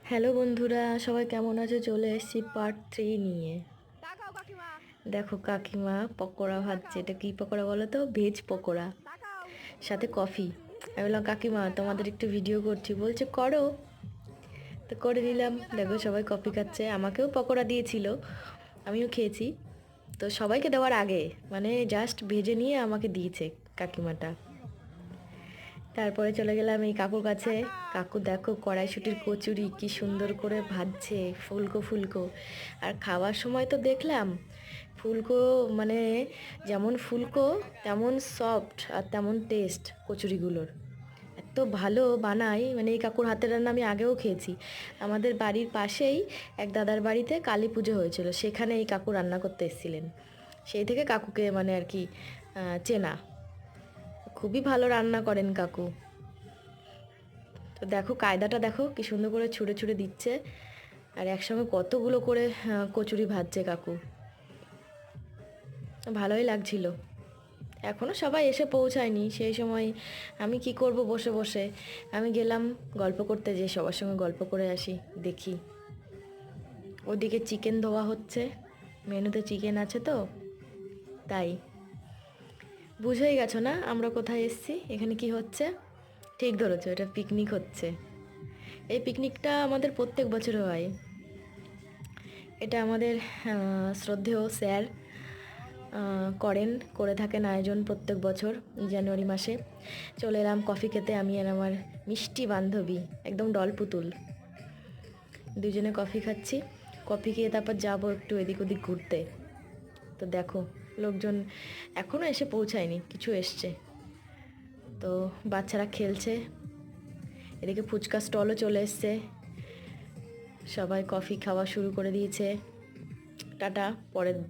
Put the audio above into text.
Hello বন্ধুরা, সবাই কেমন আছো? চলে এসেছি পার্ট 3 নিয়ে। তাকাও কাকিমা। দেখো কাকিমা পকোড়া ভাজছে। তাকাও এটা কি পকোড়া বলো তো? ভেজ পকোড়া, তাকাও। সাথে কফি। আমি বললাম কাকিমা তাকাও তোমাদের একটু ভিডিও করছি, বলছে করো। তো করে নিলাম। এদিকে দেখো তাকাও। সবাই কফি কফি খাচ্ছে, খাচ্ছে। আমাকেও পকোড়া দিয়েছিল, আমিও খেয়েছি। তো সবাইকে দেওয়ার আগে মানে জাস্ট ভেজে নিয়ে আমাকে দিয়েছে কাকিমাটা। তারপরে চলে গেলাম এই কাকুর কাছে। তাকাও কাকু দেখো এদিকে। কড়াইশুঁটির কচুরি কি সুন্দর করে ভাজছে, ফুলকো ফুলকো। আর খাওয়ার সময় তো দেখলাম ফুলকো, মানে যেমন ফুলকো তেমন সফট আর তেমন টেস্ট কচুরিগুলোর। এত ভালো বানায়, মানে এই কাকুর হাতের রান্না আমি আগেও খেয়েছি। আমাদের বাড়ির পাশেই এক দাদার বাড়িতে কালী পুজো হয়েছিল, সেখানে এই কাকু রান্না করতে এসেছিলেন। সেই থেকে কাকুকে মানে আর কি চেনা। খুবই ভালো রান্না করেন কাকু। তো দেখো কায়দাটা দেখো কি সুন্দর করে ছুঁড়ে ছুঁড়ে দিচ্ছে, আর একসঙ্গে কতগুলো করে কচুরি ভাজছে কাকু। ভালোই লাগছিল। এখনও সবাই এসে পৌঁছায়নি, সেই সময় আমি কি করব বসে বসে। আমি গেলাম গল্প করতে, যে সবার সঙ্গে গল্প করে আসি, দেখি। ওদিকে চিকেন ধোয়া হচ্ছে, মেনুতে চিকেন আছে তো তাই। বুঝেই গেছো না আমরা কোথায় এসেছি, এখানে কি হচ্ছে? ঠিক ধরেছো, এটা পিকনিক হচ্ছে। এই পিকনিকটা আমাদের প্রত্যেক বছর হয়। এটা আমাদের শ্রদ্ধেয় স্যার করেন, করে থাকেন আয়োজন প্রত্যেক বছর জানুয়ারি মাসে। চলে এলাম কফি খেতে, আমি আর আমার মিষ্টি বান্ধবী, একদম ডলপুতুল। দুজনে কফি খাচ্ছি। কফি খেয়ে তারপর যাবো একটু এদিক ওদিক ঘুরতে। তো দেখো লোকজন এখনও এসে পৌঁছায়নি, কিছু এসছে। তো বাচ্চারা খেলছে, এদিকে ফুচকা স্টলও চলে এসছে। সবাই কফি খাওয়া শুরু করে দিয়েছে। টাটা, পরের